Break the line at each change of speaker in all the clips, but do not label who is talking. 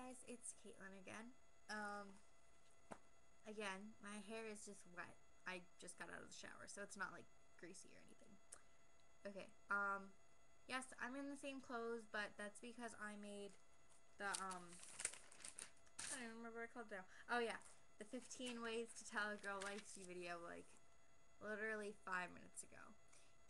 guys, it's Caitlin again. Again, my hair is just wet. I just got out of the shower, so it's not like greasy or anything. Okay, yes, I'm in the same clothes, but that's because I made the, I don't even remember what I called it now. Oh yeah, the 15 ways to tell a girl likes you video, like, literally 5 minutes ago.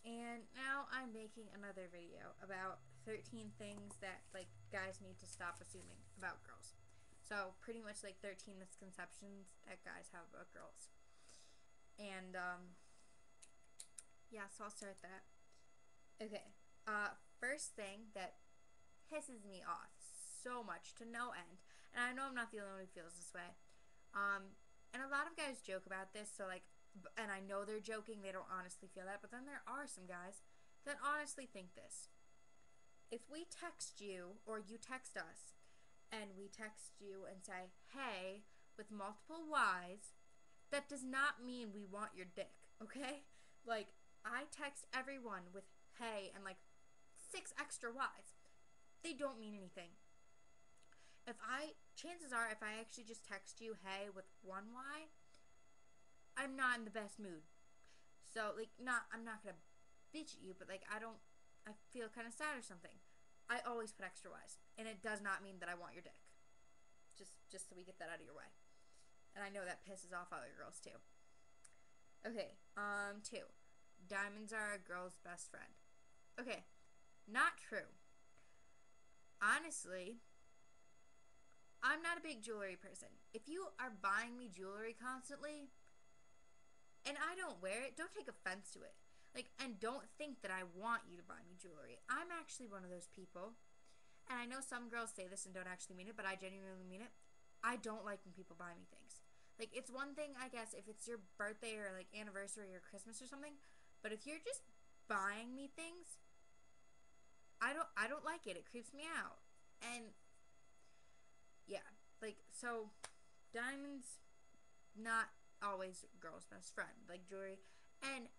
And now I'm making another video about 13 things that, like, guys need to stop assuming about girls. So, pretty much like 13 misconceptions that guys have about girls. And, yeah, so I'll start that. Okay, first thing that pisses me off so much to no end, and I know I'm not the only one who feels this way, and a lot of guys joke about this, so like, and I know they're joking, they don't honestly feel that, but then there are some guys that honestly think this. If we text you, or you text us, and we text you and say, hey, with multiple Y's, that does not mean we want your dick, okay? Like, I text everyone with hey and like 6 extra Y's. They don't mean anything. Chances are, if I actually just text you hey with 1 Y, I'm not in the best mood. So, like, I'm not gonna bitch at you, but like, I feel kind of sad or something. I always put extra Y's, and it does not mean that I want your dick. Just so we get that out of your way. And I know that pisses off other girls too. Okay, 2. Diamonds are a girl's best friend. Okay, not true. Honestly, I'm not a big jewelry person. If you are buying me jewelry constantly and I don't wear it, don't take offense to it. Like, and don't think that I want you to buy me jewelry. I'm actually one of those people. And I know some girls say this and don't actually mean it, but I genuinely mean it. I don't like when people buy me things. Like, it's one thing, I guess, if it's your birthday or like anniversary or Christmas or something, but if you're just buying me things, I don't like it. It creeps me out. And yeah, like, so diamonds not always a girl's best friend, like jewelry. And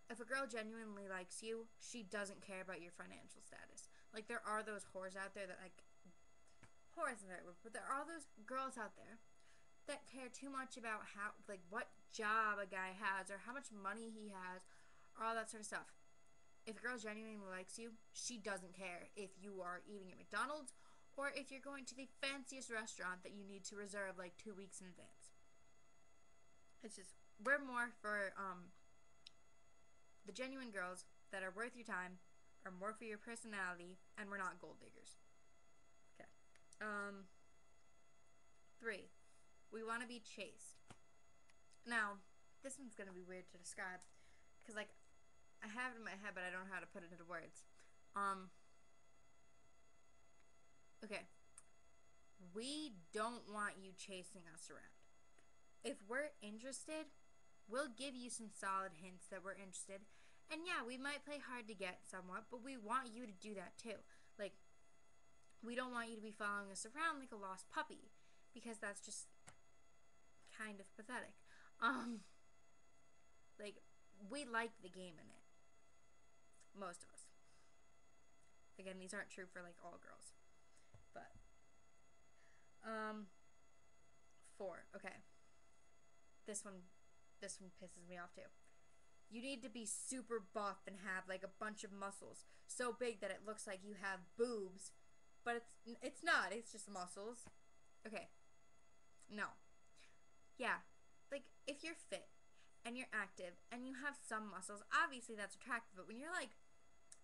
if a girl genuinely likes you, she doesn't care about your financial status. Like, there are those whores out there that, like, whore isn't the right word, but there are those girls out there that care too much about how, like, what job a guy has or how much money he has or all that sort of stuff. If a girl genuinely likes you, she doesn't care if you are eating at McDonald's or if you're going to the fanciest restaurant that you need to reserve like 2 weeks in advance. It's just, we're more for the genuine girls that are worth your time, are more for your personality, and we're not gold diggers. Okay. 3. We want to be chased. Now, this one's going to be weird to describe because, like, I have it in my head, but I don't know how to put it into words. Okay. We don't want you chasing us around. If we're interested, we'll give you some solid hints that we're interested. And yeah, we might play hard to get somewhat, but we want you to do that too. Like, we don't want you to be following us around like a lost puppy, because that's just kind of pathetic. Like, we like the game in it. Most of us. Again, these aren't true for like all girls. But 4. Okay. This one pisses me off too. You need to be super buff and have like a bunch of muscles so big that it looks like you have boobs, but it's not. It's just muscles. Okay. No. Yeah. Like, if you're fit and you're active and you have some muscles, obviously that's attractive, but when you're like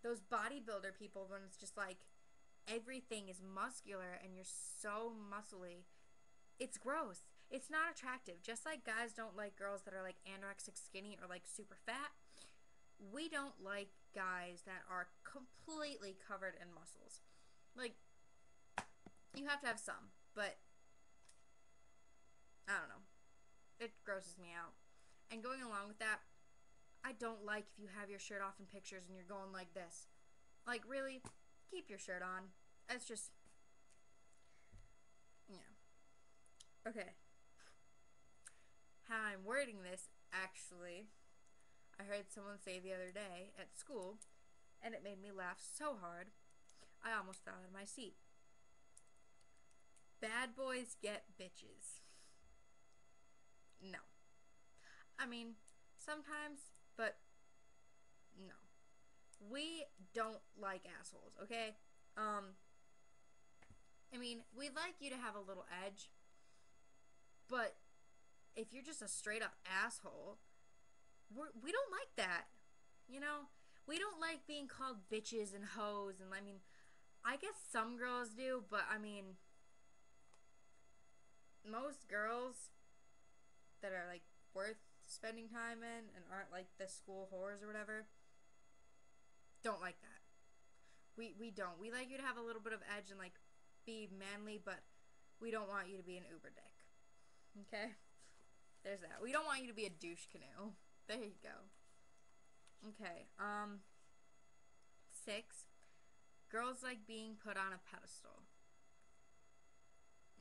those bodybuilder people, when it's just like everything is muscular and you're so muscly, it's gross. It's not attractive. Just like guys don't like girls that are like anorexic skinny or like super fat, we don't like guys that are completely covered in muscles. Like, you have to have some, but I don't know. It grosses me out. And going along with that, I don't like if you have your shirt off in pictures and you're going like this. Like, really? Keep your shirt on. It's just, yeah. Okay. How I'm wording this, actually, I heard someone say the other day at school, and it made me laugh so hard, I almost fell out of my seat. Bad boys get bitches. No. I mean, sometimes, but no. We don't like assholes, okay? I mean, we'd like you to have a little edge, but if you're just a straight up asshole, we don't like that. You know? We don't like being called bitches and hoes, and I mean, I guess some girls do, but I mean, most girls that are like worth spending time in and aren't like the school whores or whatever don't like that. We don't. We like you to have a little bit of edge and like be manly, but we don't want you to be an uber dick. Okay? There's that. We don't want you to be a douche canoe. There you go. Okay. 6. Girls like being put on a pedestal.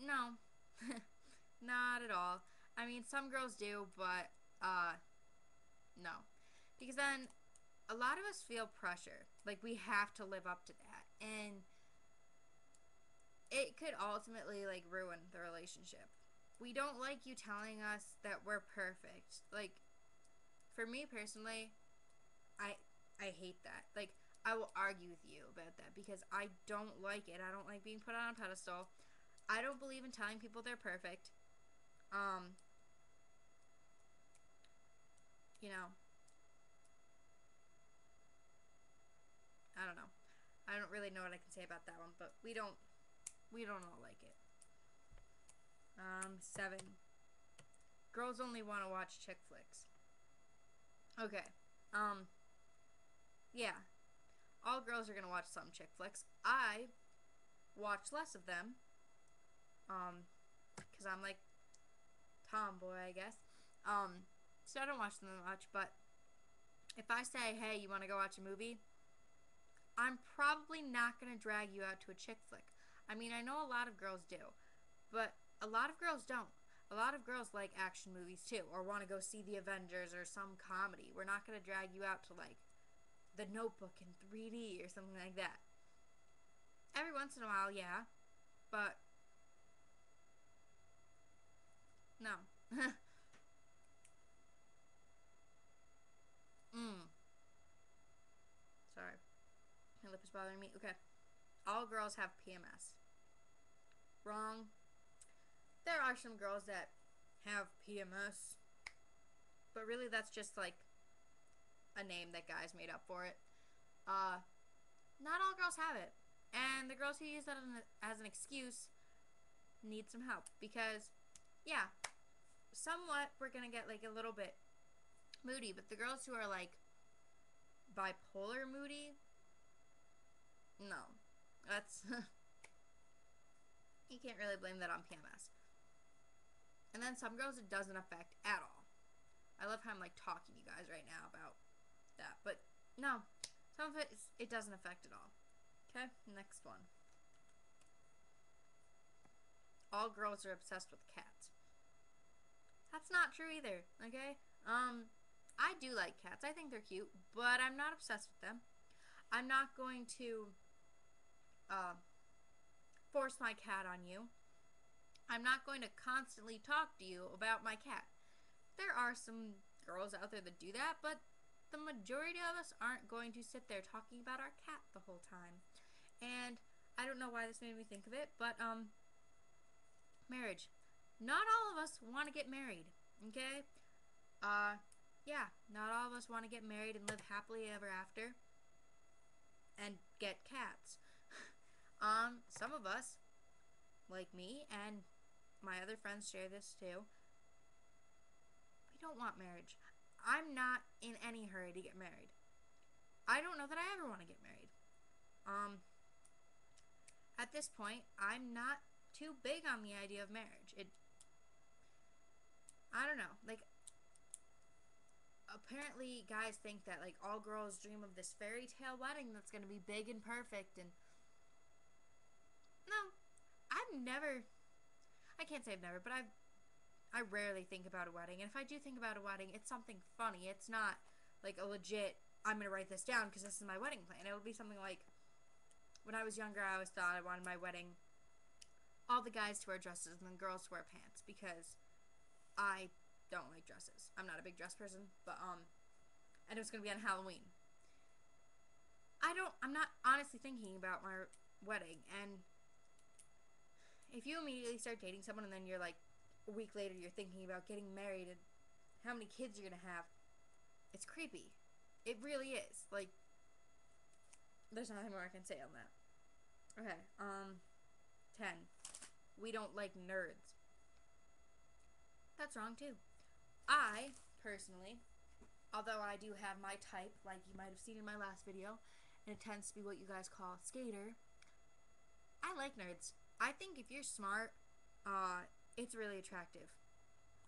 No. Not at all. I mean, some girls do, but no. Because then a lot of us feel pressure. Like we have to live up to that. And it could ultimately like ruin the relationship. We don't like you telling us that we're perfect. Like for me personally, I I hate that. Like I will argue with you about that because I don't like it. I don't like being put on a pedestal. I don't believe in telling people they're perfect. Um, you know, I don't know. I don't really know what I can say about that one, but we don't all like it. 7. Girls only want to watch chick flicks. Okay. Um, yeah. All girls are gonna watch some chick flicks. I watch less of them. Cause I'm like tomboy, I guess. So I don't watch them that much. But if I say, hey, you want to go watch a movie? I'm probably not gonna drag you out to a chick flick. I mean, I know a lot of girls do, but a lot of girls don't. A lot of girls like action movies too, or want to go see the Avengers or some comedy. We're not gonna drag you out to like The Notebook in 3D or something like that. Every once in a while, yeah, but no. mm. Sorry, my lip is bothering me. Okay, all girls have PMS. Wrong. There are some girls that have PMS, but really that's just like a name that guys made up for it. Uh, Not all girls have it, and the girls who use that as an excuse need some help because, yeah, somewhat we're gonna get like a little bit moody, but the girls who are like bipolar moody, no, that's you can't really blame that on PMS. And then some girls it doesn't affect at all. I love how I'm like talking to you guys right now about that, but no, some of it doesn't affect at all. Okay, next one. All girls are obsessed with cats. That's not true either. Okay, I do like cats. I think they're cute, but I'm not obsessed with them. I'm not going to uh, force my cat on you. I'm not going to constantly talk to you about my cat. There are some girls out there that do that, but the majority of us aren't going to sit there talking about our cat the whole time. And I don't know why this made me think of it, but marriage. Not all of us want to get married, okay? Uh, yeah, not all of us want to get married and live happily ever after and get cats. Some of us, like me and my other friends share this too, we don't want marriage. I'm not in any hurry to get married. I don't know that I ever want to get married. Um, at this point, I'm not too big on the idea of marriage. I don't know. Like, apparently guys think that like all girls dream of this fairy tale wedding that's going to be big and perfect, and no, I've never, I can't say I've never, but I rarely think about a wedding, and if I do think about a wedding, it's something funny. It's not like a legit I'm going to write this down because this is my wedding plan. It would be something like when I was younger I always thought I wanted my wedding all the guys to wear dresses and then girls to wear pants, because I don't like dresses. I'm not a big dress person, but and it was gonna be on Halloween. I'm not honestly thinking about my wedding, and if you immediately start dating someone and then you're like a week later you're thinking about getting married and how many kids you're gonna have, it's creepy. It really is. Like, there's nothing more I can say on that. Okay, 10. We don't like nerds. That's wrong too. I, personally, although I do have my type, like you might have seen in my last video, and it tends to be what you guys call skater, I like nerds. I think if you're smart, it's really attractive.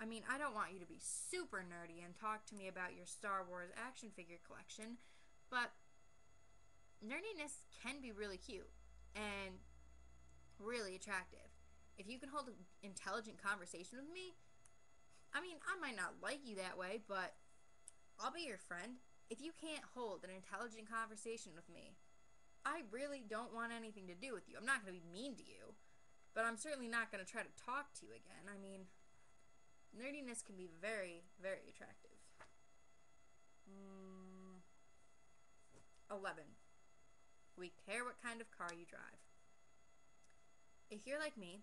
I mean, I don't want you to be super nerdy and talk to me about your Star Wars action figure collection, but nerdiness can be really cute and really attractive. If you can hold an intelligent conversation with me, I mean, I might not like you that way, but I'll be your friend. If you can't hold an intelligent conversation with me, I really don't want anything to do with you. I'm not going to be mean to you, but I'm certainly not going to try to talk to you again. I mean, nerdiness can be very, very attractive. 11. We care what kind of car you drive. If you're like me,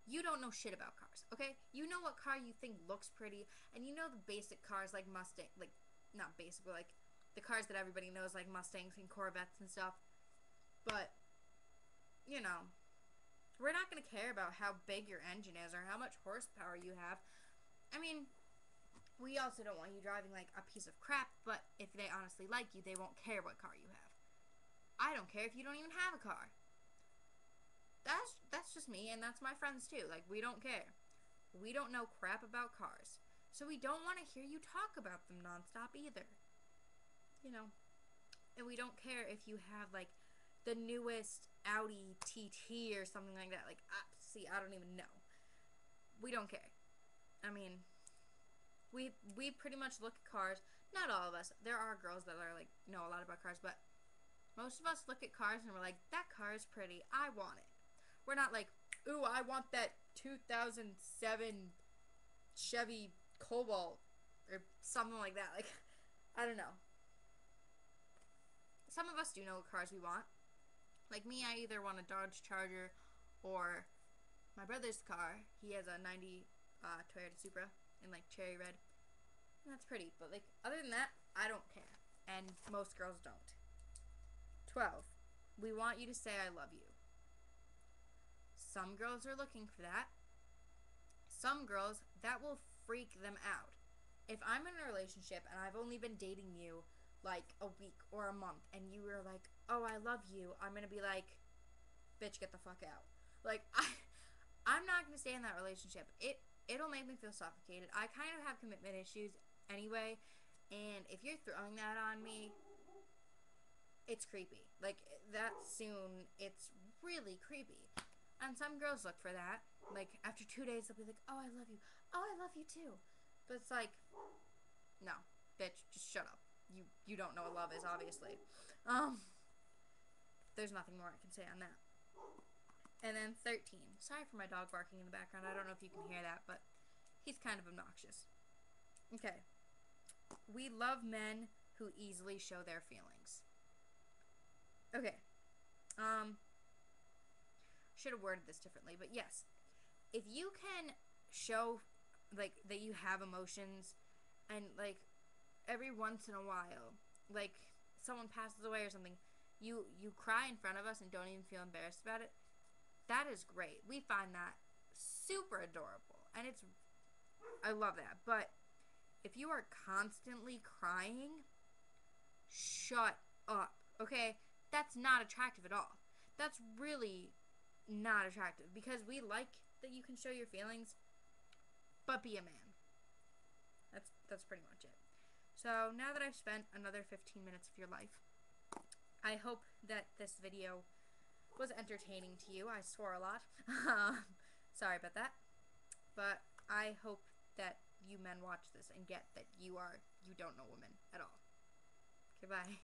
you don't know shit about cars, okay? You know what car you think looks pretty, and you know the basic cars like Mustang, like, not basic, but like the cars that everybody knows, like Mustangs and Corvettes and stuff. But, you know, we're not going to care about how big your engine is or how much horsepower you have. I mean, we also don't want you driving like a piece of crap, but if they honestly like you, they won't care what car you have. I don't care if you don't even have a car. That's just me, and that's my friends too. Like, we don't care. We don't know crap about cars. So we don't want to hear you talk about them nonstop either. You know. And we don't care if you have like the newest Audi TT or something like that. Like, see, I don't even know. We don't care. I mean, we pretty much look at cars. Not all of us. There are girls that are like know a lot about cars, but most of us look at cars and we're like, that car is pretty. I want it. We're not like, ooh, I want that 2007 Chevy Cobalt or something like that. Like, I don't know. Some of us do know what cars we want. Like me, I either want a Dodge Charger or my brother's car. He has a 90 Toyota Supra in like cherry red. And that's pretty. But like, other than that, I don't care. And most girls don't. 12. We want you to say I love you. Some girls are looking for that. Some girls, that will freak them out. If I'm in a relationship and I've only been dating you like a week or a month and you were like, oh, I love you, I'm going to be like, bitch, get the fuck out. Like, I'm not going to stay in that relationship. It'll make me feel suffocated. I kind of have commitment issues anyway, and if you're throwing that on me, it's creepy. Like, that soon, it's really creepy. And some girls look for that. Like, after 2 days, they'll be like, oh, I love you. Oh, I love you too. But it's like, no, bitch, just shut up. You don't know what love is, obviously. There's nothing more I can say on that. And then 13. Sorry for my dog barking in the background. I don't know if you can hear that, but he's kind of obnoxious. Okay. We love men who easily show their feelings. Okay. Should have worded this differently, but yes. If you can show, like, that you have emotions and, like, every once in a while, like, someone passes away or something, you cry in front of us and don't even feel embarrassed about it, that is great. We find that super adorable, and I love that. But if you are constantly crying, shut up, okay? That's not attractive at all. That's really not attractive, because we like that you can show your feelings, but be a man. That's pretty much it. So now that I've spent another 15 minutes of your life, I hope that this video was entertaining to you. I swore a lot. Sorry about that. But I hope that you men watch this and get that you don't know women at all. Okay, bye.